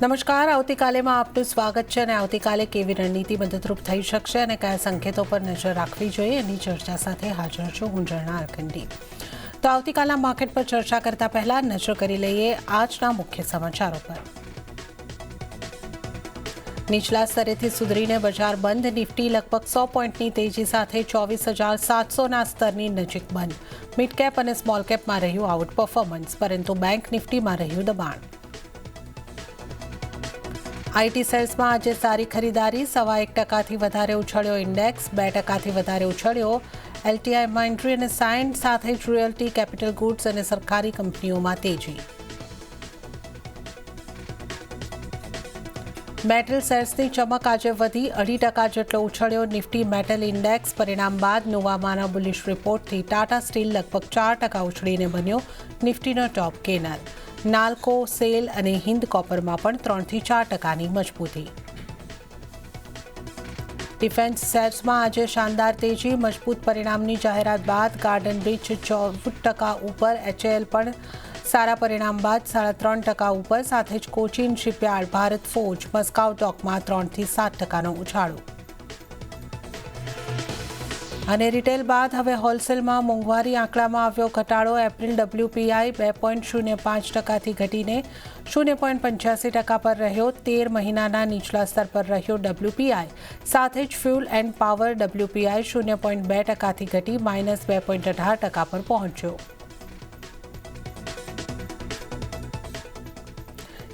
નમસ્કાર, આવતીકાલેમાં આપનું સ્વાગત છે અને આવતીકાલે કેવી રણનીતિ મદદરૂપ થઈ શકશે અને કયા સંકેતો પર નજર રાખવી જોઈએ એની ચર્ચા સાથે હાજર છું હું ઝરણા અરખંડી. તો આવતીકાલના માર્કેટ પર ચર્ચા કરતા પહેલા નજર કરી લઈએ આજના મુખ્ય સમાચારો પર. નીચલા સ્તરેથી સુધરીને બજાર બંધ. નિફ્ટી લગભગ 100 પોઈન્ટની તેજી સાથે 24,700ના સ્તરની નજીક બંધ. મિડ કેપ અને સ્મોલ કેપમાં રહ્યું આઉટ પરફોર્મન્સ, પરંતુ બેંક નિફ્ટીમાં રહ્યું દબાણ. આઈટી સેલ્સમાં આજે સારી ખરીદારી. 1.25% વધારે ઉછળ્યો ઇન્ડેક્સ, 2% વધારે ઉછળ્યો એલટીઆઈ માઇન્ડ્રી અને સાયન્ટ, સાથે જ રોયલ્ટી, કેપિટલ ગુડ્સ અને સરકારી કંપનીઓમાં તેજી. મેટલ શેર્સની ચમક આજે વધી. 2.5% જેટલો ઉછળ્યો નિફ્ટી મેટલ ઇન્ડેક્સ. પરિણામ બાદ નોવામાના બુલિશ રિપોર્ટથી ટાટા સ્ટીલ લગભગ 4% ઉછળીને બન્યો નિફ્ટીનો ટોપ ગેનર. નાલ્કો, સેલ અને હિન્દ કોપરમાં પણ 3-4%ની મજબૂતી. ડિફેન્સ શેર્સમાં આજે શાનદાર તેજી. મજબૂત પરિણામની જાહેરાત બાદ ગાર્ડન બ્રિજ 14% ઉપર. એચએએલ પણ સારા પરિણામ બાદ 3.5% ઉપર. સાથે જ કોચિન શિપયાર્ડ, ભારત ફોર્જ, મસ્કાઉ ડોકમાં 3-7%નો ઉછાળો. અને રિટેલ બાદ હવે હોલસેલમાં મોંઘવારી આંકડામાં આવ્યો ઘટાડો. એપ્રિલ ડબલ્યુપીઆઈ 2.05%થી ઘટીને 0.85% પર રહ્યો. 13 મહિનાના નીચલા સ્તર પર રહ્યો ડબલ્યુપીઆઈ. સાથે જ ફ્યુલ એન્ડ પાવર ડબલ્યુપીઆઈ 0.2%થી ઘટી -2.18% પર પહોંચ્યો.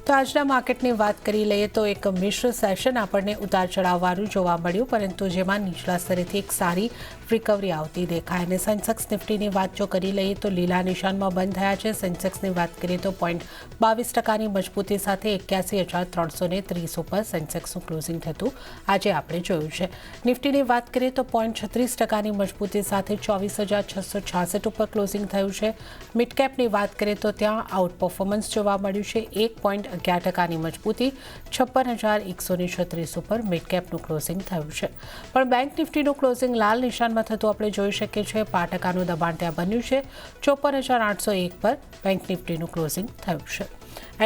તો આજના માર્કેટની વાત કરી લઈએ તો એક મિશ્ર સેશન આપણને ઉતાર ચઢાવવાળું જોવા મળ્યું, પરંતુ જેમાં નીચલા સ્તરેથી એક સારી રિકવરી આવતી દેખાય. અને સેન્સેક્સ નિફ્ટીની વાત જો કરી લઈએ તો લીલા નિશાનમાં બંધ થયા છે. સેન્સેક્સની વાત કરીએ તો 0.22%ની મજબૂતી સાથે 81,330 ઉપર સેન્સેક્સનું ક્લોઝિંગ થતું આજે આપણે જોયું છે. નિફ્ટીની વાત કરીએ તો 0.36%ની મજબૂતી સાથે 24,666 ઉપર ક્લોઝિંગ થયું છે. મિડ કેપની વાત કરીએ તો ત્યાં આઉટ પરફોર્મન્સ જોવા મળ્યું છે. 1.11%ની મજબૂતી 56,136 ઉપર મિડ કેપનું ક્લોઝિંગ થયું છે. પણ બેંક નિફ્ટીનું ક્લોઝિંગ લાલ નિશાનમાં થતું આપણે જોઈ શકીએ છીએ. 5%નું દબાણ ત્યાં બન્યું છે. 54,801 પર બેંક નિફ્ટીનું ક્લોઝિંગ થયું છે.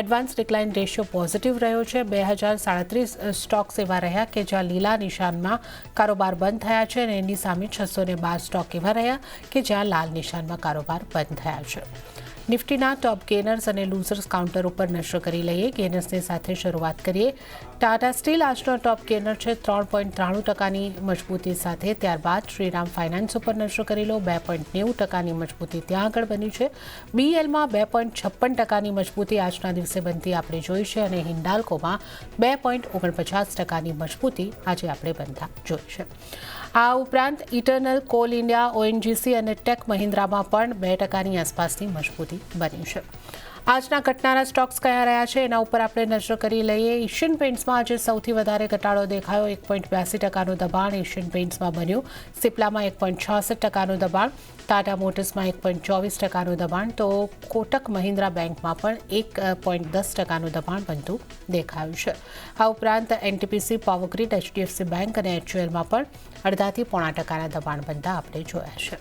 એડવાન્સ ડિક્લાઇન રેશિયો પોઝિટિવ રહ્યો છે. 2037 સ્ટોક્સ એવા રહ્યા કે જ્યાં લીલા નિશાનમાં કારોબાર બંધ થયા છે અને એની સામે 612 સ્ટોક એવા રહ્યા કે જ્યાં લાલ નિશાનમાં કારોબાર બંધ થયા છે. નિફ્ટીના ટોપ ગેનર્સ અને લૂઝર્સ કાઉન્ટર ઉપર નજર કરી લઈએ. ગેનર્સની સાથે શરૂઆત કરીએ. ટાટા સ્ટીલ આજનો ટોપ ગેનર છે 3.93%ની મજબૂતી સાથે. ત્યારબાદ શ્રીરામ ફાઇનાન્સ ઉપર નજર કરી લો. 2.90%ની મજબૂતી ત્યાં આગળ બની છે. બીએલમાં 2.56%ની મજબૂતી આજના દિવસે બનતી આપણે જોઈ છે અને હિન્ડાલ્કોમાં 2.49%ની મજબૂતી આજે આપણે બનતા જોઈ છે. આ ઉપરાંત ઇટરનલ, કોલ ઇન્ડિયા, ઓએનજીસી અને ટેક મહિન્દ્રામાં પણ 2%ની આસપાસની મજબૂતી બની છે. આજના ઘટનારા સ્ટોક્સ કયા રહ્યા છે એના ઉપર આપણે નજર કરી લઈએ. એશિયન પેઇન્ટ્સમાં આજે સૌથી વધારે ઘટાડો દેખાયો. 1.82%નું દબાણ એશિયન પેઇન્ટ્સમાં બન્યું. સિપ્લામાં 1.66%નું દબાણ. ટાટા મોટર્સમાં 1.24%નું દબાણ. તો કોટક મહિન્દ્રા બેંકમાં પણ 1.10%નું દબાણ બનતું દેખાયું છે. આ ઉપરાંત એનટીપીસી, પાવરગ્રીડ, એચડીએફસી બેંક અને એચયુએલમાં પણ 0.5% દબાણ બનતા આપણે જોયા છે.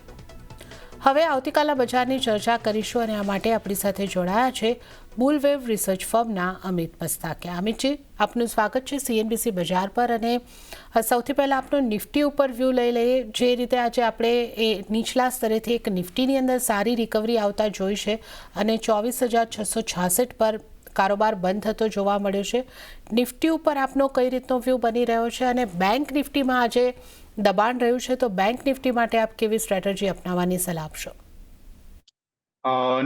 હવે આવતીકાલના બજારની ચર્ચા કરીશું અને આ માટે આપણી સાથે જોડાયા છે બુલવેવ રિસર્ચ ફર્મના અમિત મસ્તાકે. અમિતજી, આપનું સ્વાગત છે સીએનબીસી બજાર પર. અને સૌથી પહેલાં આપણો નિફ્ટી ઉપર વ્યૂ લઈ લઈએ. જે રીતે આજે આપણે એ નીચલા સ્તરેથી એક નિફ્ટીની અંદર સારી રિકવરી આવતા જોઈ છે અને 24,666 પર કારોબાર બંધ થતો જોવા મળ્યો છે. નિફ્ટી ઉપર આપનો કઈ રીતનો વ્યૂ બની રહ્યો છે અને બેંક નિફ્ટીમાં આજે દબાણ રહ્યું છે, તો બેંક નિફ્ટી માટે આપ કેવી સ્ટ્રેટેજી અપનાવવાની સલાહ આપશો?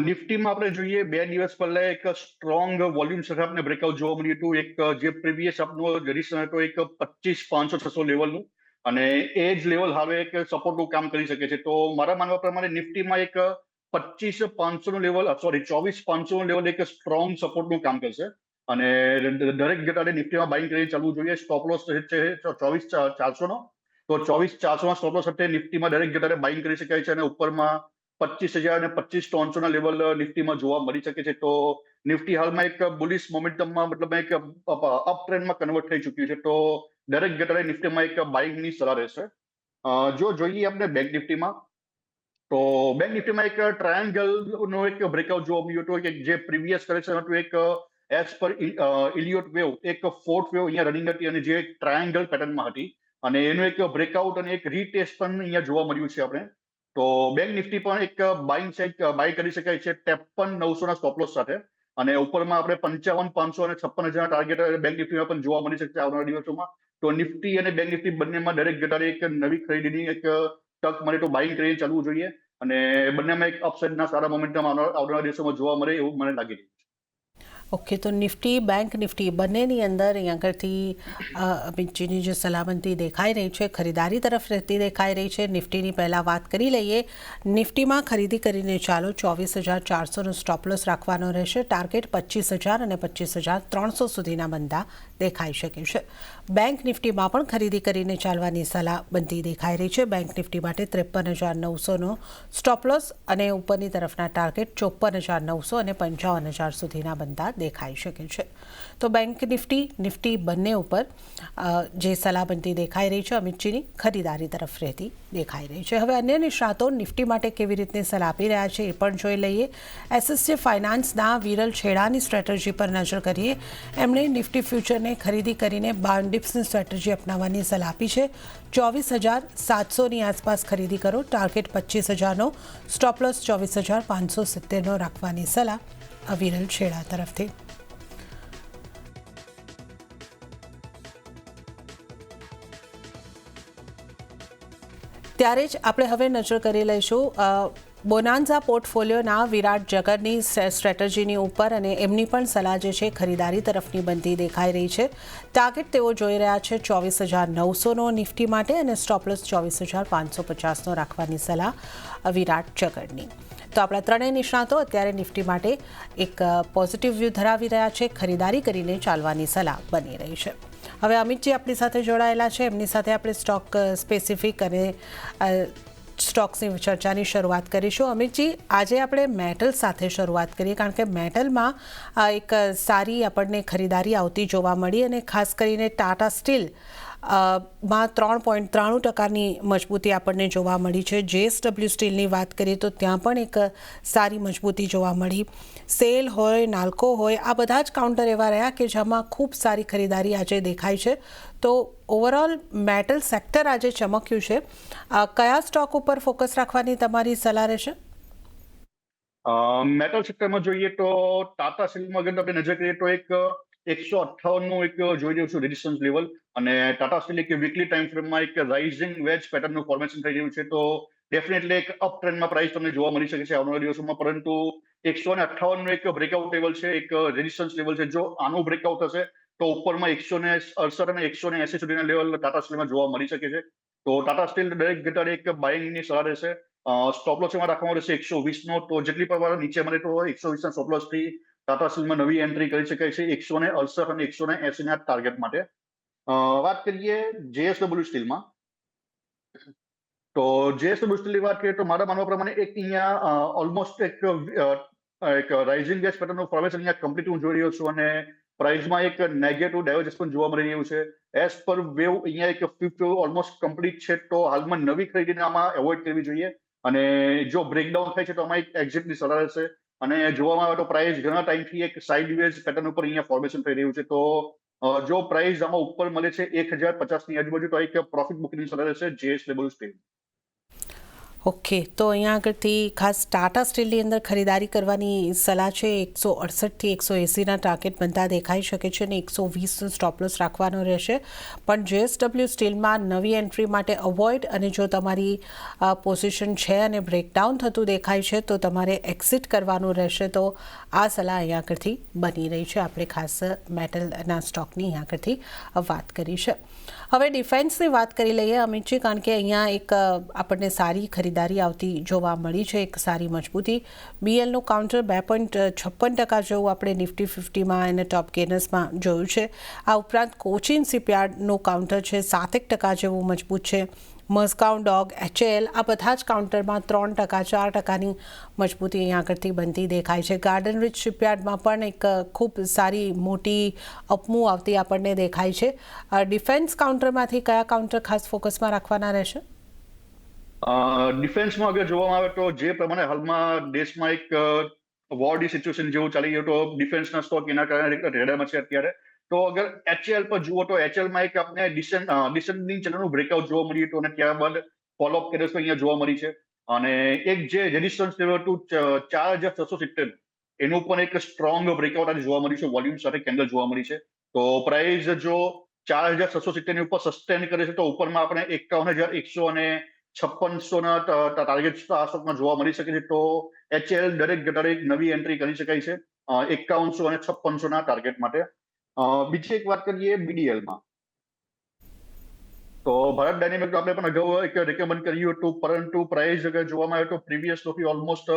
નિફ્ટીમાં આપણે જોઈએ 2 દિવસ પહેલા એક સ્ટ્રોંગ વોલ્યુમ સાથે આપણે બ્રેકઆઉટ જોવા મળ્યું હતું. એક જે પ્રીવિયસ આપણો રેઝિસ્ટન્સ હતો એક 25,500-600 લેવલનું, અને એ જ લેવલ હવે એક સપોર્ટનું કામ કરી શકે છે. તો મારા માનવા પ્રમાણે નિફ્ટીમાં એક 25,500નું લેવલ, સોરી 24,500નું લેવલ એક સ્ટ્રોંગ સપોર્ટનું કામ કરશે. અને દરેક જગ્યાએ નિફ્ટીમાં બાઇંગ કરી ચાલવું જોઈએ. સ્ટોપ લોસ છે 24,400નો. તો 24,400ના સ્ટોપ લોસ સાથે નિફ્ટીમાં દરેક જગ્યાએ બાઇંગ કરી શકાય છે અને ઉપરમાં 25,000 અને 25,300ના લેવલ નિફ્ટીમાં જોવા મળી શકે છે. તો નિફ્ટી હાલમાં એક બુલિશ મોમેન્ટમમાં, મતલબ એક અપ ટ્રેન્ડમાં કન્વર્ટ થઈ ચૂક્યું છે. તો દરેક જગ્યાએ નિફ્ટીમાં એક બાઇંગની સલાહ રહેશે. જો જોઈએ આપણે બેંક નિફ્ટીમાં, તો બેંક નિફ્ટીમાં એક ટ્રાયંગલનો એક બ્રેકઆઉટ જોવા મળ્યું હતું. કે જે પ્રીવિયસ કરેક્શન હતું એક એઝ પર ઇલિયોટ વેવ એક ફોર્થ વેવ અહીંયા રનિંગ હતી અને જે એક ટ્રાયેંગલ પેટર્નમાં હતી અને એનું એક બ્રેકઆઉટ અને એક રીટેસ્ટ પણ અહીંયા જોવા મળ્યું છે આપણે. તો બેંક નિફ્ટી પણ એક બાઇંગ સાઇડ બાય કરી શકાય છે 53,900 ના સ્ટોપ લોસ સાથે અને ઉપરમાં આપણે 55,500 અને 56,000 ટાર્ગેટ બેંક નિફ્ટીમાં પણ જોવા મળી શકશે આવનારા દિવસોમાં. તો નિફ્ટી અને બેંક નિફ્ટી બંનેમાં દરેક ઘટાડે એક નવી ખરીદીની એક તક મળે તો બાઇંગ કરીને ચાલવું જોઈએ અને બંનેમાં એક અપસાઇડના સારા મોમેન્ટમ આવનારા દિવસોમાં જોવા મળે એવું મને લાગી રહ્યું છે. ઓકે, તો નિફ્ટી બેંક નિફ્ટી બંનેની અંદર અહીં આગળથી અમિતજીની જે સલામતી દેખાઈ રહી છે ખરીદારી તરફ રહેતી દેખાઈ રહી છે. નિફ્ટીની પહેલાં વાત કરી લઈએ. નિફ્ટીમાં ખરીદી કરીને ચાલો 24,400નો સ્ટોપ લોસ રાખવાનો રહેશે. ટાર્ગેટ 25,000 અને 25,300 સુધીના બનતા દેખાઈ શકે છે. બેંક નિફ્ટીમાં પણ ખરીદી કરીને ચાલવાની સલાહ બનતી દેખાઈ રહી છે. બેંક નિફ્ટી માટે 53,900નો સ્ટોપ લોસ અને ઉપરની તરફના ટાર્ગેટ 54,900 અને 55,000 સુધીના બનતા દેખાઈ શકે છે. તો બેંક નિફ્ટી બંને ઉપર જે સલાહ બનતી દેખાઈ રહી છે અમિતજીની ખરીદારી તરફ રહેતી દેખાઈ રહી છે. હવે અન્ય નિષ્ણાતો નિફ્ટી માટે કેવી રીતની સલાહ આપી રહ્યા છે એ પણ જોઈ લઈએ. એસએસજે ફાઇનાન્સના વિરલ છેડાની સ્ટ્રેટેજી પર નજર કરીએ. એમણે નિફ્ટી ફ્યુચરને ખરીદી કરીને 52 ડિપ્સની સ્ટ્રેટેજી અપનાવવાની સલાહ આપી છે. 24,700ની આસપાસ ખરીદી કરો. ટાર્ગેટ 25,000નો, સ્ટોપ લોસ 24,570નો રાખવાની સલાહ વિરલ છેડા તરફથી. ત્યારે જ આપણે હવે નજર કરી લઈશું બોનાન્ઝા પોર્ટફોલિયોના વિરાટ જગરની સ્ટ્રેટેજીની ઉપર અને એમની પણ સલાહ જે છે ખરીદારી તરફની બનતી દેખાઈ રહી છે. ટાર્ગેટ તેઓ જોઈ રહ્યા છે 24,900નો નિફ્ટી માટે અને સ્ટોપ લોસ 24,550નો રાખવાની સલાહ વિરાટ જગરની. તો આપણા ત્રણેય નિષ્ણાતો અત્યારે નિફ્ટી માટે એક પોઝિટિવ વ્યૂ ધરાવી રહ્યા છે. ખરીદારી કરીને ચાલવાની સલાહ બની રહી છે. હવે અમિતજી આપણી સાથે જોડાયેલા છે. એમની સાથે આપણે સ્ટોક સ્પેસિફિક અને સ્ટોક્સની ચર્ચાની શરૂઆત કરીશું. અમિતજી, આજે આપણે મેટલ સાથે શરૂઆત કરીએ કારણ કે મેટલમાં એક સારી આપણને ખરીદારી આવતી જોવા મળી અને ખાસ કરીને ટાટા સ્ટીલ માં 3.93% મજબૂતી આપણને જોવા મળી છે. જેએસડબલ્યુ સ્ટીલની વાત કરીએ તો ત્યાં પણ એક સારી મજબૂતી જોવા મળી. સેલ હોય, નાલ્કો હોય, આ બધા જ કાઉન્ટર એવા રહ્યા કે જેમાં ખૂબ સારી ખરીદારી આજે દેખાય છે. તો ઓવરઓલ મેટલ સેક્ટર આજે ચમક્યું છે. કયા સ્ટોક ઉપર ફોકસ રાખવાની તમારી સલાહ રહેશે? મેટલ સેક્ટરમાં જોઈએ તો ટાટા સ્ટીલમાં અગર આપણે નજર કરીએ તો એક 158નું એક જોઈ રહ્યું છું રેઝિસ્ટન્સ લેવલ અને ટાટા સ્ટીલ એક વીકલી ટાઈમ ફ્રેમમાં એક રાઇઝિંગ વેજ પેટર્નનું ફોર્મેશન થઈ રહ્યું છે. તો ડેફિનેટલી એક અપ ટ્રેન્ડમાં પ્રાઇસ તમને જોવા મળી શકે છે આવનારા દિવસોમાં. પરંતુ 158નું એક બ્રેકઆઉટ લેવલ છે, એક રેઝિસ્ટન્સ લેવલ છે. જો આનું બ્રેકઆઉટ હશે તો ઉપરમાં 168 અને 180 સુધીના લેવલ ટાટા સ્ટીલમાં જોવા મળી શકે છે. તો ટાટા સ્ટીલ દરેક ઘટાડે એક બાઇંગની સલાહ રહેશે. સ્ટોપ લોસ એમાં રાખવામાં રહેશે 120નો. તો જેટલી પણ નીચે મળે તો 120ના સ્ટોપ લોસથી ટાટા સ્ટીલમાં નવી એન્ટ્રી કરી શકાય છે 168 અને 180ના ટાર્ગેટ માટે. વાત કરીએ જેએસડબલ્યુ સ્ટીલમાં, તો જેએસડબલ્યુ સ્ટીલની વાત કરીએ તો મારા માનવા પ્રમાણે એક અહીંયા ઓલમોસ્ટ એક રાઇઝિંગ વેજ પેટર્નનું ફોર્મેશન અહીંયા કમ્પ્લીટ હું જોઈ રહ્યો છું અને પ્રાઇસમાં એક નેગેટિવ ડાયવર્જન્સ પણ જોવા મળી રહ્યું છે. એઝ પર વેવ અહીંયા એક ફિફ્થ વેવ ઓલમોસ્ટ કમ્પ્લીટ છે. તો હાલમાં નવી ખરીદીને આમાં એવોઇડ કરવી જોઈએ અને જો બ્રેકડાઉન થાય છે તો આમાં એક એક્ઝિટની સલાહ રહેશે. અને જોવામાં આવે તો પ્રાઇસ ઘણા ટાઈમથી એક સાઇડવેઝ પેટર્ન ઉપર અહીંયા ફોર્મેશન થઈ રહ્યું છે. તો જો પ્રાઇસ આમાં ઉપર મળે છે 1,050ની આજુબાજુ તો એક પ્રોફિટ બુકિંગની સલાહ રહેશે જેએસડબલ્યુ સ્ટીલ. ઓકે, તો અહીંયા આગળથી ખાસ ટાટા સ્ટીલની અંદર ખરીદારી કરવાની સલાહ છે. 168થી 180ના ટાર્ગેટ બનતા દેખાઈ શકે છે અને 120નો સ્ટોપ લોસ રાખવાનો રહેશે. પણ જેએસડબલ્યુ સ્ટીલમાં નવી એન્ટ્રી માટે અવોઇડ અને જો તમારી પોઝિશન છે અને બ્રેકડાઉન થતું દેખાય છે તો તમારે એક્ઝિટ કરવાનું રહેશે. તો આ સલાહ અહીંયા આગળથી બની રહી છે. આપણે ખાસ મેટલના સ્ટોકની અહીંયા આગળથી વાત કરી છે. હવે ડિફેન્સની વાત કરી લઈએ અમિતજી, કારણ કે અહીંયા એક આપણને સારી ખરીદારી આવતી જોવા મળી છે, એક સારી મજબૂતી. બીએલનું કાઉન્ટર 2.56% જેવું આપણે નિફ્ટી 50માં અને ટોપ ગેનર્સમાં જોયું છે. આ ઉપરાંત કોચિન શિપયાર્ડનું કાઉન્ટર છે 7% જેવું મજબૂત છે. મઝગાઉં ડોગ, એચએએલ આ બધા જ કાઉન્ટરમાં 3%, 4%ની મજબૂતી અહીંયા આગળથી બનતી દેખાય છે. ગાર્ડન રિચ શિપયાર્ડમાં પણ એક ખૂબ સારી મોટી અપમૂવ આવતી આપણને દેખાય છે. ડિફેન્સ કાઉન્ટરમાંથી કયા કાઉન્ટર ખાસ ફોકસમાં રાખવાના રહેશે? ડિફેન્સમાં અગર જોવામાં આવે તો જે પ્રમાણે હાલમાં દેશમાં એક વોરની સિચ્યુએશન જેવું ચાલી રહ્યું તો ડિફેન્સના સ્ટોક એના કારણે રેડામાં છે અત્યારે. તો અગર એચએલ પર જુઓ તો એચએલમાં એક આપણે ડિસેન્ડિંગ ચેનલનું બ્રેકઆઉટ જોવા મળ્યું હતું અને ત્યારબાદ ફોલોઅપ કેન્ડલ્સ અહીંયા જોવા મળી છે. અને એક જે રેઝિસ્ટન્સ લેવલ હતું 4670, એનું પણ એક સ્ટ્રોંગ બ્રેકઆઉટ આજે જોવા મળ્યું છે, વોલ્યુમ સાથે કેન્ડલ જોવા મળી છે. તો પ્રાઇસ જો 4670 ની ઉપર સસ્ટેન કરે છે તો ઉપરમાં આપણે 51,100 અને 5600 ટાર્ગેટ આ સ્ટોકમાં જોવા મળી શકે છે. તો એચએલ દરેક ઘટાડે એક નવી એન્ટ્રી કરી શકાય છે 5100 અને 5600 ટાર્ગેટ માટે. બીજી એક વાત કરીએ બીડીએલમાં, તો ભારત ડાયનેમિક આપણે પણ અગાઉ એક રેકમેન્ડ કર્યું હતું, પરંતુ પ્રાઇસ અગર જોવામાં આવે તો પ્રીવિયસ લોથી ઓલમોસ્ટ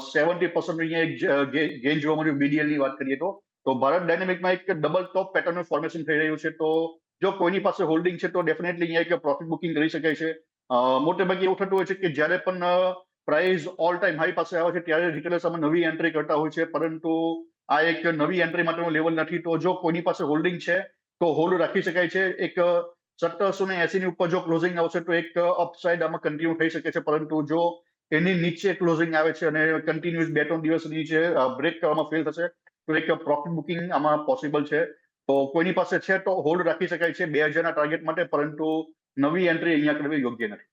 70% અહીંયા એક ગેઇન જોવા મળ્યું બીડીએલ ની વાત કરીએ તો ભારત ડાયનેમિકમાં એક ડબલ ટોપ પેટર્નનું ફોર્મેશન થઈ રહ્યું છે. તો જો કોઈની પાસે હોલ્ડિંગ છે તો ડેફિનેટલી અહીંયા એક પ્રોફિટ બુકિંગ કરી શકાય છે. મોટે ભાગે એવું થતું હોય છે કે જ્યારે પણ પ્રાઇસ ઓલ ટાઈમ હાઈ પાસે આવે છે ત્યારે રિટેલર્સ આમાં નવી એન્ટ્રી કરતા હોય છે, પરંતુ આ એક નવી એન્ટ્રી માટેનો લેવલ નથી. તો જો કોઈની પાસે હોલ્ડિંગ છે તો હોલ્ડ રાખી શકાય છે. એક 1780 ની ઉપર જો ક્લોઝિંગ આવશે તો એક અપસાઇડ આમાં કન્ટિન્યુ થઈ શકે છે, પરંતુ જો એની નીચે ક્લોઝિંગ આવે છે અને કન્ટિન્યુઅસ 2-3 દિવસ નીચે બ્રેક કરવામાં ફેલ થશે તો એક પ્રોફિટ બુકિંગ આમાં પોસિબલ છે. તો કોઈની પાસે છે તો હોલ્ડ રાખી શકાય છે 2000 ના ટાર્ગેટ માટે, પરંતુ નવી એન્ટ્રી અહીંયા કરવી યોગ્ય નથી.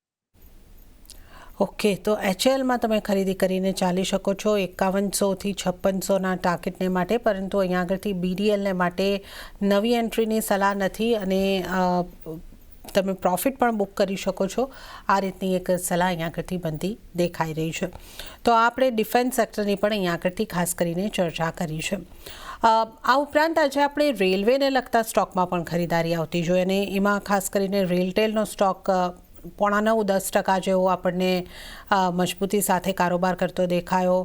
ઓકે, તો એચએલમાં તમે ખરીદી કરીને ચાલી શકો છો 5100થી 5600ના ટાર્ગેટને માટે, પરંતુ અહીંયા આગળથી બીડીએલને માટે નવી એન્ટ્રીની સલાહ નથી અને તમે પ્રોફિટ પણ બુક કરી શકો છો. આ રીતની એક સલાહ અહીંયા આગળથી બનતી દેખાઈ રહી છે. તો આપણે ડિફેન્સ સેક્ટરની પણ અહીંયા આગળથી ખાસ કરીને ચર્ચા કરી છે. આ ઉપરાંત આજે આપણે રેલવેને લગતા સ્ટોકમાં પણ ખરીદારી આવતી જોઈએ અને એમાં ખાસ કરીને રેલટેલનો સ્ટોક 9.5-10% જેવો આપણને મજબૂતી સાથે કારોબાર કરતો દેખાયો.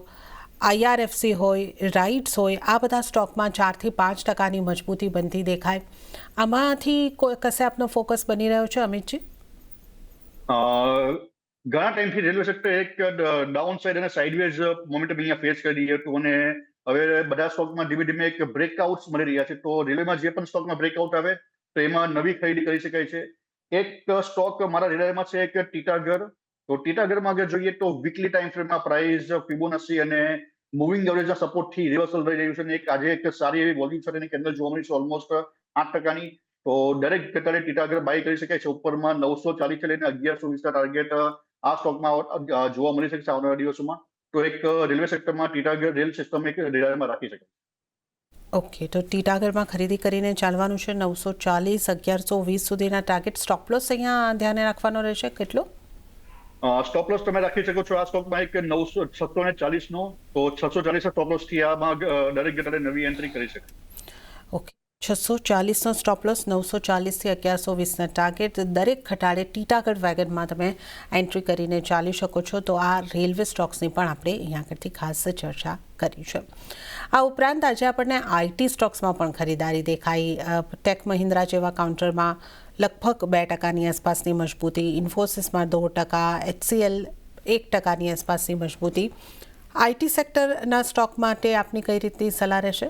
આઈઆરએફસી હોય, રાઇટ્સ હોય, આ બધા સ્ટોકમાં 4-5% મજબૂતી બનતી દેખાય. આમાંથી કશે આપનો ફોકસ બની રહ્યો છે અમિતજી? ઘણા ટાઈમથી રેલવે સેક્ટર એક ડાઉન સાઇડ અને સાઇડવેઝ મોમેન્ટમ અહીંયા ફેસ કરી રહ્યું હતું અને હવે બધા સ્ટોકમાં ધીમે ધીમે એક બ્રેકઆઉટ્સ મળી રહ્યા છે. તો રેલવેમાં જે પણ સ્ટોકમાં બ્રેકઆઉટ આવે તો એમાં નવી ખરીદી કરી શકાય છે. એક સ્ટોક મારા રેડારમાં છે એક ટીટાગર. તો ટીટાગરમાં અગર જોઈએ તો વીકલી ટાઈમ ફ્રેમમાં પ્રાઇસ ફિબોનાચી અને મૂવિંગ એવરેજના સપોર્ટથી રિવર્સલ રહી રહ્યું છે અને એક આજે એક સારી એવી વોલ્યુમ સાથેની કેન્ડલ જોવા મળી છે ઓલમોસ્ટ 8%ની. તો દરેક ઘટાડે ટીટાગર બાય કરી શકાય છે. ઉપરમાં 940 થી લઈને 1120 ટાર્ગેટ આ સ્ટોકમાં જોવા મળી શકે છે આવનારા દિવસોમાં. તો એક રેલવે સેક્ટરમાં ટીટાગર રેલ સિસ્ટમ એક રેડારમાં રાખી શકાય. ઓકે, તો ટીટાગરમાં ખરીદી કરીને ચાલવાનું છે 940-1120 સુધીના ટાર્ગેટ. સ્ટોપ લોસ અહીંયા ધ્યાને રાખવાનો રહેશે કેટલો? સ્ટોપ લોસ તમે રાખી શકો છો આ સ્ટોકમાં એક 640 નો. તો 640 સ્ટોપ લોસ થી આમાં દરેક ઘટાડે નવી એન્ટ્રી કરી શકે. ઓકે, 640નો સ્ટોપ લોસ, 940થી 1120ના ટાર્ગેટ. દરેક ઘટાડે ટીટાગઢ વેગનમાં તમે એન્ટ્રી કરીને ચાલી શકો છો. તો આ રેલવે સ્ટોક્સની પણ આપણે અહીંયા આગળથી ખાસ ચર્ચા કરી છે. આ ઉપરાંત આજે આપણને આઈટી સ્ટોક્સમાં પણ ખરીદારી દેખાઈ. ટેક મહિન્દ્રા જેવા કાઉન્ટરમાં લગભગ 2%ની આસપાસની મજબૂતી, ઇન્ફોસિસમાં 2%, એચસીએલ 1%ની આસપાસની મજબૂતી. આઈટી સેક્ટરના સ્ટોક માટે આપની કઈ રીતની સલાહ રહેશે?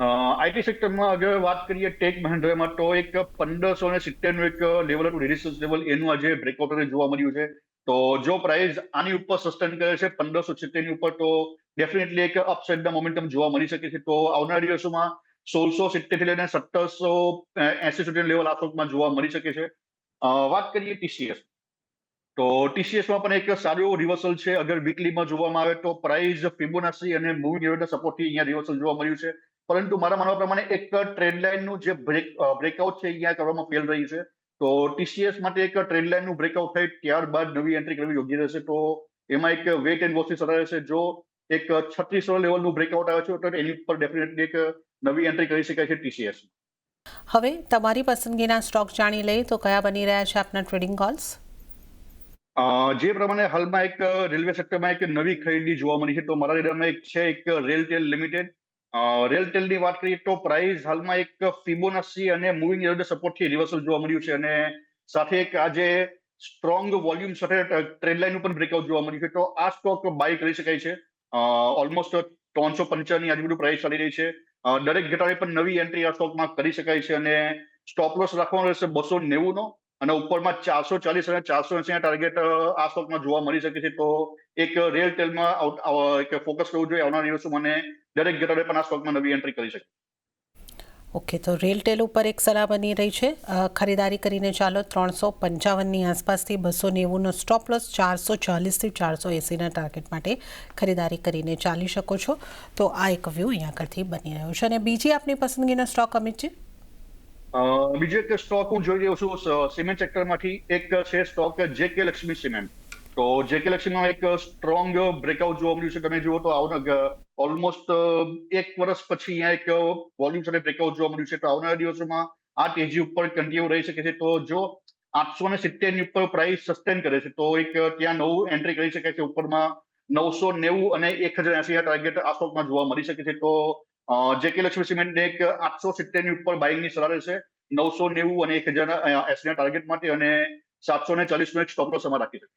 આઈટી સેક્ટરમાં અગર વાત કરીએ ટેક મહિન્દ્રામાં તો એક 1570 નું એક લેવલ હતું રેઝિસ્ટન્સ લેવલ, એનું આજે બ્રેકઆઉટ જોવા મળ્યું છે. તો જો પ્રાઇસ આની ઉપર સસ્ટેન કરે છે 1570 ની ઉપર તો ડેફિનેટલી એક અપસાઇડના મોમેન્ટમ જોવા મળી શકે છે. તો આવનારા દિવસોમાં 1670 થી લઈને 1780 સુધીનું લેવલ આ સ્ટોકમાં જોવા મળી શકે છે. વાત કરીએ ટીસીએસ, તો ટીસીએસમાં પણ એક સારું એવું રિવર્સલ છે. અગર વીકલીમાં જોવામાં આવે તો પ્રાઇસ ફિબોનાચી અને મૂવિંગ એવરેજના સપોર્ટથી અહીંયા રિવર્સલ જોવા મળ્યું છે. પરંતુ મારા માનવા પ્રમાણે એક ટ્રેન્ડ લાઇનનું જે બ્રેકઆઉટ છે અહીંયા કરવામાં ફેલ રહ્યું છે. તો ટીસીએસ માટે એક ટ્રેન્ડ લાઇનનું બ્રેકઆઉટ થાય ત્યારબાદ નવી એન્ટ્રી કરવી યોગ્ય રહેશે. તો એમાં એક વેટ એન્ડ વોચની સલાહ રહેશે. જો એક 3600 લેવલનું બ્રેકઆઉટ આવે છે તો એની ઉપર ડેફિનેટલી એક નવી એન્ટ્રી કરી શકાય છે ટીસીએસ. હવે તમારી પસંદગીના સ્ટોક જાણી લઈએ તો કયા બની રહ્યા છે આપના ટ્રેડિંગ કોલ્સ? જે પ્રમાણે હાલમાં એક રેલવે સેક્ટરમાં એક નવી ખરીદી જોવા મળી છે. તો મારા રેડારમાં એક છે એક રેલટેલ લિમિટેડ. રેલટેલની વાત કરીએ તો પ્રાઇસ હાલમાં એક ફિબોનાચી અને મૂવિંગ એવરેજ સપોર્ટથી રિવર્સલ જોવા મળ્યું છે અને સાથે એક આજે સ્ટ્રોંગ વોલ્યુમ સાથે ટ્રેન્ડ લાઇન ઉપર બ્રેકઆઉટ જોવા મળ્યું છે. તો આ સ્ટોક બાય કરી શકાય છે. ઓલમોસ્ટ 355 ની આજુબાજુ પ્રાઇસ ચાલી રહી છે. દરેક ઘટાડે પણ નવી એન્ટ્રી આ સ્ટોકમાં કરી શકાય છે અને સ્ટોપ લોસ રાખવાનો રહેશે 290 નો. અને ઉપરમાં 440 અને 480 ના ટાર્ગેટ આ સ્ટોકમાં જોવા મળી શકે છે. તો એક રિયલ ટેલમાં એક ફોકસ કરવું જોઈએ આવનારા દિવસોમાં, અને દરેક ઘટાડે પણ આ સ્ટોકમાં નવી એન્ટ્રી કરી શકે. ઓકે, તો રેલટેલ ઉપર એક સલાહ બની રહી છે ખરીદારી કરીને ચાલો 355ની આસપાસથી 290નો સ્ટોપ લોસ, 440થી 480ના ટાર્ગેટ માટે ખરીદારી કરીને ચાલી શકો છો. તો આ એક વ્યૂ અહીંયા આગળથી બની રહ્યો છે. અને બીજી આપની પસંદગીનો સ્ટોક અમિતજી? બીજો એક સ્ટોક હું જોઈ રહ્યો છું સિમેન્ટ સેક્ટરમાંથી. એક છે સ્ટોક જેકે લક્ષ્મી સિમેન્ટ. તો જેકે લક્ષ્મીમાં એક સ્ટ્રોંગ બ્રેકઆઉટ જોવા મળ્યું છે. તમે જુઓ તો ઓલમોસ્ટ 1 વર્ષ પછી અહીંયા એક વોલ્યુમ સાથે બ્રેકઆઉટ જોવા મળ્યું છે. તો આવનારા દિવસોમાં આ તેજી ઉપર કન્ટિન્યુ રહી શકે છે. તો જો 870 ની ઉપર પ્રાઇસ સસ્ટેન કરે છે તો એક ત્યાં નવું એન્ટ્રી કરી શકાય છે. ઉપરમાં 990 અને 1080 ના ટાર્ગેટ આ સ્ટોકમાં જોવા મળી શકે છે. તો જેકે લક્ષ્મી સિમેન્ટને એક 870 ની ઉપર બાઇંગની સલાહ રહેશે, 990 અને 1080 ના ટાર્ગેટ માટે, અને 740 નો એક સ્ટોપ લોસ આમાં રાખી શકે.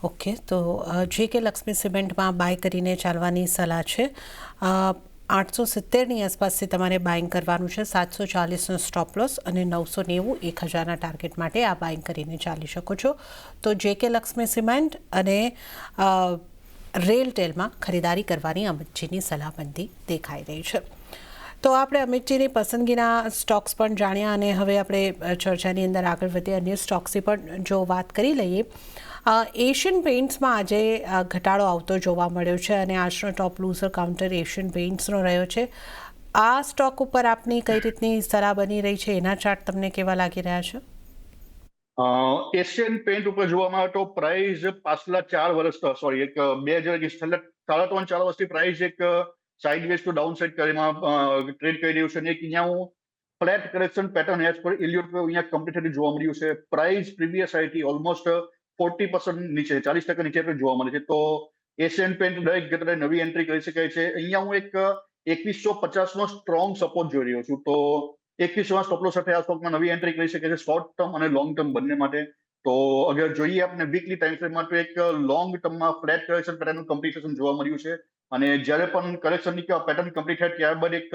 ઓકે, તો જેકે લક્ષ્મી સિમેન્ટમાં બાય કરીને ચાલવાની સલાહ છે. 870ની આસપાસથી તમારે બાઇંગ કરવાનું છે, 740નો સ્ટોપ લોસ અને 990 1000ના ટાર્ગેટ માટે આ બાઇંગ કરીને ચાલી શકો છો. તો જેકે લક્ષ્મી સિમેન્ટ અને રેલટેલમાં ખરીદારી કરવાની અમિતજીની સલાહ બનતી દેખાઈ રહી છે. તો આપણે અમિતજીની પસંદગીના સ્ટોક્સ પણ જાણ્યા, અને હવે આપણે ચર્ચાની અંદર આગળ વધીએ અન્ય સ્ટોક્સની પણ જો વાત કરી લઈએ. એશિયન પેઇન્ટ્સમાં આજે ઘટાડો આવતો જોવા મળ્યો છે, અને આજનો ટોપ લૂઝર કાઉન્ટર એશિયન પેઇન્ટ્સનો રહ્યો છે. આ સ્ટોક ઉપર આપની કઈ રીતની સલાહ બની રહી છે, એના ચાર્ટ તમને કેવા લાગી રહ્યા છે? એશિયન પેઇન્ટ ઉપર જોવામાં આવે તો પ્રાઇસ પાછલા 4 વર્ષ, સોરી, એક 2021 છેલ્લા 3.5-4 વર્ષથી પ્રાઇસ એક સાઇડવેઝ ટુ ડાઉન સાઇડ કરીમાં ટ્રેડ કરી રહ્યું છે. અને અહીંયા હું flat correction pattern as per ઇલિયોટ અહીંયા કમ્પ્લીટ જોવા મળ્યું છે. પ્રાઇસ પ્રીવિયસ આઈથી ઓલમોસ્ટ 40% નીચે, 40% નીચે જોવા મળે છે. તો એશિયન પેઇન્ટ દરેક ઘટાડે નવી એન્ટ્રી કરી શકાય છે. અહીંયા હું એક 2150નો સ્ટ્રોંગ સપોર્ટ જોઈ રહ્યો છું. તો 2100 સ્ટોપ લોસ સાથે આ સ્ટોકમાં નવી એન્ટ્રી કરી શકે છે, શોર્ટ ટર્મ અને લોંગ ટર્મ બંને માટે. તો અગર જોઈએ આપણે વીકલી ટાઈમ ફ્રેમમાં, તો એક લોંગ ટર્મમાં ફ્લેટ કરેક્શન પેટર્નનું કમ્પ્લીટેશન જોવા મળ્યું છે. અને જ્યારે પણ કરેક્શનની પેટર્ન કમ્પ્લીટ થાય ત્યારબાદ એક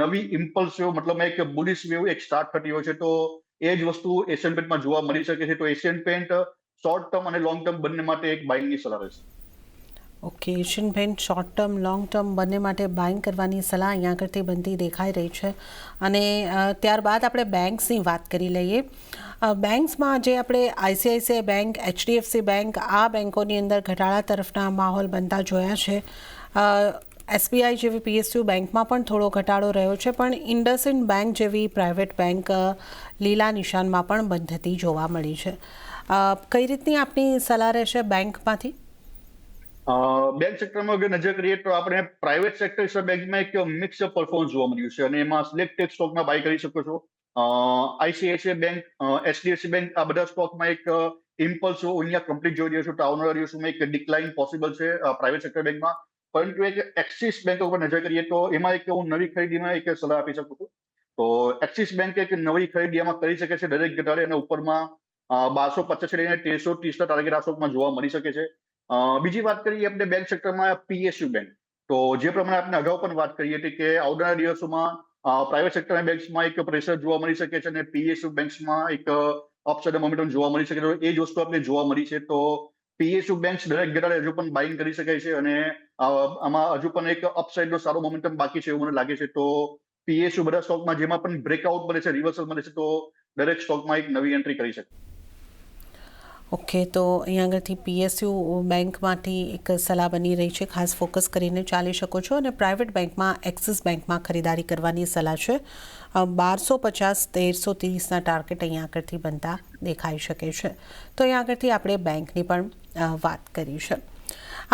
નવી ઇમ્પલ્સ વેવ, મતલબ એક બુલિશ વેવ એક સ્ટાર્ટ થતી હોય છે. તો એ જ વસ્તુ એશિયન પેન્ટમાં જોવા મળી શકે છે. તો એશિયન પેન્ટ શોર્ટ ટર્મ અને લોંગ ટર્મ બંને માટે એક બાઇંગની સલાહ રહેશે. Okay, Asian paint short term long term બંને માટે બાઇંગ કરવાની સલાહ અહીંયા આગળથી બનતી દેખાઈ રહી છે. અને ત્યારબાદ આપણે બેંક્સની વાત કરી લઈએ. બેંક્સમાં આજે આપણે આઈસીઆઈસીઆઈ બેંક, એચડીએફસી બેંક, આ બેંકોની અંદર ઘટાડા તરફના માહોલ બનતા જોયા છે. એસબીઆઈ જેવી પીએસયુ બેંકમાં પણ થોડો ઘટાડો રહ્યો છે, પણ ઇન્ડસઇન્ડ બેંક જેવી પ્રાઇવેટ બેંક લીલા નિશાનમાં પણ બંધ થતી જોવા મળી છે. કઈ રીતની આપની સલાહ રહેશે બેંકમાંથી? બેંક સેક્ટરમાં અગર નજર કરીએ તો આપણે પ્રાઇવેટ સેક્ટર બેંકમાં એક મિક્સ પરફોર્મન્સ જોવા મળ્યું છે, અને એમાં સિલેક્ટેડ સ્ટોકમાં બાય કરી શકો છો. આઈસીઆઈસીઆઈ બેંક, એચડીએફસી બેંક, આ બધા સ્ટોકમાં એક ઇમ્પલ્સ અહીંયા કમ્પ્લીટ જોઈ રહ્યો છું. તો આવનારા દિવસોમાં એક ડિક્લાઇન પોસિબલ છે પ્રાઇવેટ સેક્ટર બેંકમાં. પરંતુ એક એક્સિસ બેંક ઉપર નજર કરીએ તો એમાં એક હું નવી ખરીદીમાં એક સલાહ આપી શકું છું. તો એક્સિસ બેંક એક નવી ખરીદી આમાં કરી શકે છે દરેક ઘટાડે, અને ઉપરમાં 1285 લઈને 1330 ટાર્ગેટ આ સ્ટોકમાં જોવા મળી શકે છે. બીજી વાત કરીએ આપણે બેંક સેક્ટરમાં પીએસયુ બેંક. તો જે પ્રમાણે આપણે અગાઉ પણ વાત કરી હતી કે આવનારા દિવસોમાં પ્રાઇવેટ સેક્ટરના બેંક્સમાં એક પ્રેશર જોવા મળી શકે છે, અને પીએસયુ બેંક્સમાં એક અપસાઇડ મોમેન્ટમ જોવા મળી શકે છે. એ જ વસ્તુ આપણે જોવા મળી છે. તો પીએસયુ બેંક્સ દરેક ઘટાડે હજુ પણ બાઇંગ કરી શકાય છે, અને આમાં હજુ પણ એક અપસાઇડનો સારો મોમેન્ટમ બાકી છે એવું મને લાગે છે. તો પીએસયુ બધા સ્ટોકમાં જેમાં પણ બ્રેકઆઉટ મળે છે, રિવર્સલ મળે છે, તો દરેક સ્ટોકમાં એક નવી એન્ટ્રી કરી શકે. ઓકે, તો અહીંયા આગળથી પીએસયુ બેંકમાંથી એક સલાહ બની રહી છે, ખાસ ફોકસ કરીને ચાલી શકો છો. અને પ્રાઇવેટ બેંકમાં એક્સિસ બેંકમાં ખરીદારી કરવાની સલાહ છે. 1250, 1330ના ટાર્ગેટ અહીંયા આગળથી બનતા દેખાઈ શકે છે. તો અહીંયા આગળથી આપણે બેંકની પણ વાત કરી છે.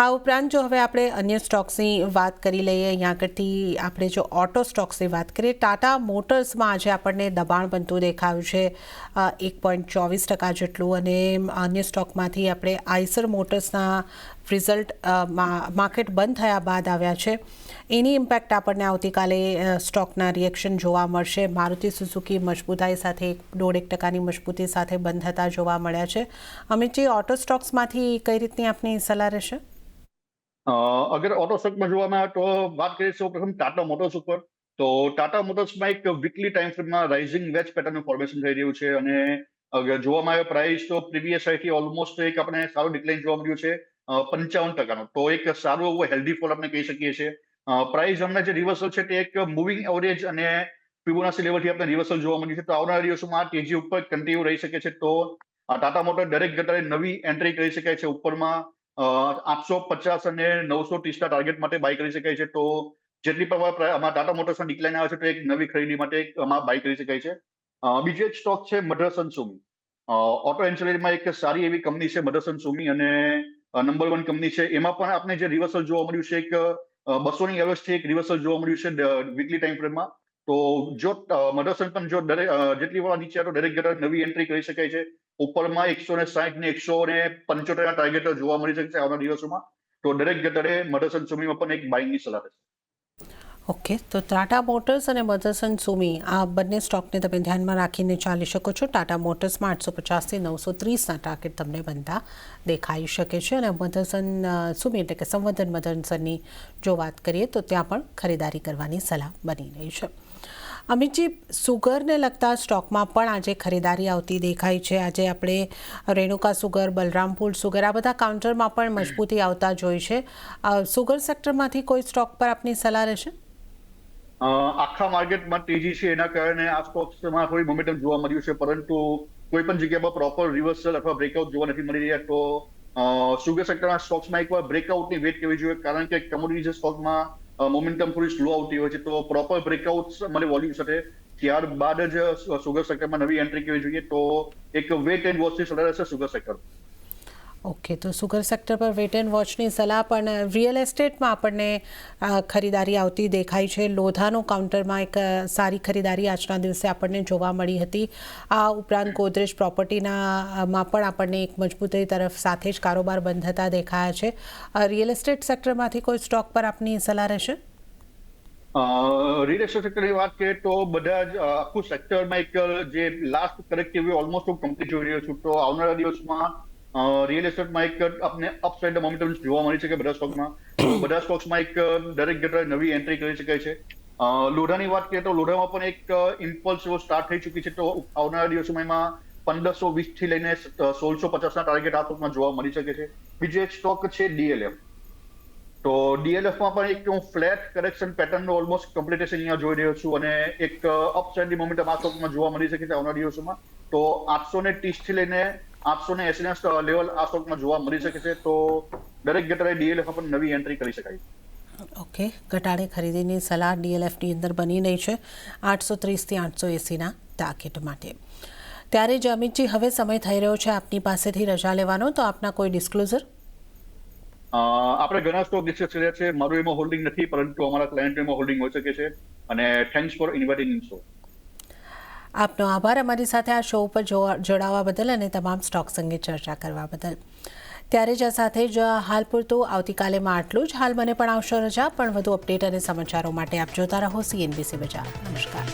આ ઉપરાંત જો હવે આપણે અન્ય સ્ટોક્સની વાત કરી લઈએ, અહીંયા આગળથી આપણે જો ઓટો સ્ટોક્સની વાત કરીએ, ટાટા મોટર્સમાં આજે આપણને દબાણ બનતું દેખાયું છે 1.24% જેટલું. અને અન્ય સ્ટોકમાંથી આપણે આઈસર મોટર્સના રિઝલ્ટ માર્કેટ બંધ થયા બાદ આવ્યા છે. એની ઇમ્પેક્ટ આપણને આવતીકાલે સ્ટોકના રિએક્શન જોવા મળશે. મારુતિ સુઝુકી મજબૂતાઈ સાથે 1.5% મજબૂતી સાથે બંધ થતા જોવા મળ્યા છે. અમિતજી, ઓટો સ્ટોક્સમાંથી કઈ રીતની આપની સલાહ રહેશે? અગર ઓટો સ્ટોકમાં જોવામાં આવે તો વાત કરીએ સૌપ્રથમ ટાટા મોટર્સ ઉપર. તો ટાટા મોટર્સમાં એક વીકલી ટાઈમ ફ્રેમમાં રાઇઝિંગ વેજ પેટર્નનું ફોર્મેશન થઈ રહ્યું છે, અને જોવામાં આવે પ્રાઇસ તો પ્રીવિયસ હાઈથી ઓલમોસ્ટ એક આપણે સારું ડિક્લાઇન જોવા મળ્યું છે 55%. તો એક સારું એવું હેલ્ધી ફોલ આપણે કહી શકીએ છીએ. પ્રાઇસ હમણાં જે રિવર્સલ છે તે એક મૂવિંગ એવરેજ અને ફિબોનાચી લેવલથી આપણે રિવર્સલ જોવા મળ્યું છે. તો આવનારા દિવસોમાં આ તેજી ઉપર કન્ટિન્યુ રહી શકે છે. તો ટાટા મોટર દરેક ઘટાડે નવી એન્ટ્રી કરી શકાય છે. ઉપરમાં 850 અને 930 ટાર્ગેટ માટે બાય કરી શકાય છે. તો જેટલી પણ આમાં ટાટા મોટર્સમાં ડિક્લાઇન આવે છે તો એક નવી ખરીદી માટે આમાં બાય કરી શકાય છે. બીજો એક સ્ટોક છે મધરસન સુમી. ઓટો એન્સિલરીમાં એક સારી એવી કંપની છે મધરસન સુમી અને નંબર 1 કંપની છે. એમાં પણ આપણે જે રિવર્સલ જોવા મળ્યું છે એક 200ની એવરેજથી એક રિવર્સલ જોવા મળ્યું છે વીકલી ટાઈમ ફ્રેમમાં. તો જો મધરસન પણ જો જેટલી વાર નીચે તો દરેક ઘટાડે નવી એન્ટ્રી કરી શકાય છે. ઉપરમાં 160 ને 175 ટાર્ગેટ જોવા મળી શકે છે આવનારા દિવસોમાં. તો દરેક ઘટાડે મધરસન સુમીમાં પણ એક બાઇંગની સલાહ રહેશે. ઓકે, તો ટાટા મોટર્સ અને મધરસન સુમી આ બંને સ્ટોકને તમે ધ્યાનમાં રાખીને ચાલી શકો છો. ટાટા મોટર્સમાં 850થી 930ના ટાર્ગેટ તમને બનતા દેખાઈ શકે છે અને મધરસન સુમી એટલે કે સંવર્ધન મધરસનની જો વાત કરીએ તો ત્યાં પણ ખરીદારી કરવાની સલાહ બની રહી છે. અમિતજી, સુગરને લગતા સ્ટોકમાં પણ આજે ખરીદારી આવતી દેખાય છે. આજે આપણે રેણુકા સુગર, બલરામપુર સુગર આ બધા કાઉન્ટરમાં પણ મજબૂતી આવતા જોઈ છે. સુગર સેક્ટરમાંથી કોઈ સ્ટોક પર આપની સલાહ રહેશે? આખા માર્કેટમાં તેજી છે એના કારણે આ સ્ટોક્સમાં થોડી મોમેન્ટમ જોવા મળ્યું છે. પરંતુ કોઈ પણ જગ્યા પર પ્રોપર રિવર્સલ અથવા બ્રેકઆઉટ જોવા નથી મળી રહ્યા. તો સુગર સેક્ટરના સ્ટોક્સમાં એકવાર બ્રેકઆઉટની વેટ કરવી જોઈએ. કારણ કે કોમોડિટી સ્ટોકમાં મોમેન્ટમ થોડી સ્લો આવતી હોય છે. તો પ્રોપર બ્રેકઆઉટ મળે વોલ્યુમ સાથે ત્યારબાદ જ સુગર સેક્ટરમાં નવી એન્ટ્રી કરવી જોઈએ. તો એક વેટ એન્ડ વોચની સલાહ રહેશે સુગર સેક્ટર. ઓકે, તો સુગર સેક્ટર પર વેટ એન્ડ વોચની સલાહ. પણ રિયલ એસ્ટેટમાં આપણને ખરીદારી આવતી દેખાય છે. લોધાનો કાઉન્ટરમાં એક સારી ખરીદારી આજના દિવસે આપણને જોવા મળી હતી. આ ઉપરાંત ગોદરેજ પ્રોપર્ટીમાં પણ આપણને એક મજબૂતી તરફ સાથે જ કારોબાર બંધ થતા દેખાયા છે. રિયલ એસ્ટેટ સેક્ટરમાંથી કોઈ સ્ટોક પર આપની સલાહ રહેશે? રિયલ એસ્ટેટ સેક્ટરની વાત કરીએ તો બધા જ આખું સેક્ટરમાં એક જે લાસ્ટ કરેક્ટિવ ઓલમોસ્ટ કમ્પ્લીટ જોઈ રહ્યો છું. તો આવનારા દિવસમાં રિયલ એસ્ટેટમાં એક આપને અપસાઇડ મોમેન્ટમ જોવા મળી શકે બધા સ્ટોકમાં. તો બધા સ્ટોક્સમાં એક દરેક ઘટાડે નવી એન્ટ્રી કરી શકાય છે. લોઢાની વાત કરીએ તો લોઢામાં પણ એક ઇમ્પલ્સ સ્ટાર્ટ થઈ ચૂકી છે. તો આવનારા દિવસોમાં એમાં 1520 થી લઈને 1650ના ટાર્ગેટ આ સ્ટોકમાં જોવા મળી શકે છે. બીજો એક સ્ટોક છે DLF. તો DLFમાં પણ એક હું ફ્લેટ કરેક્શન પેટર્નનો ઓલમોસ્ટ કમ્પ્લીટેશન અહીંયા જોઈ રહ્યો છું અને એક અપસાઇડની મોમેન્ટમ આ સ્ટોકમાં જોવા મળી શકે છે આવનારા દિવસોમાં. તો 830 થી લઈને 880ના લેવલ આ સ્ટોકમાં જોવા મળી શકે છે. તો દરેક ઘટાડે DLF પણ નવી એન્ટ્રી કરી શકાય. ઓકે, ઘટાડે ખરીદીની સલાહ DLFની અંદર બની રહી છે 830થી 880ના ટાર્ગેટ માટે. ત્યારે જ અમિતજી, હવે સમય થઈ રહ્યો છે આપની પાસેથી રજા લેવાનો. તો આપના કોઈ ડિસ્ક્લોઝર? આપણે ઘણા સ્ટોક ડિસ્કસ કર્યા છે. મારું એમાં હોલ્ડિંગ નથી, પરંતુ અમારા ક્લાયન્ટ એમાં હોલ્ડિંગ હોઈ શકે છે. અને thanks for inviting in show. આપનો આભાર અમારી સાથે આ શો ઉપર જોડાવા બદલ અને તમામ સ્ટોક્સ અંગે ચર્ચા કરવા બદલ. ત્યારે જ આ સાથે જ હાલ પૂરતું આવતીકાલેમાં આટલું જ. હાલ મને પણ આવશો રજા, પણ વધુ અપડેટ અને સમાચારો માટે આપ જોતા રહો CNBC બજાર. નમસ્કાર.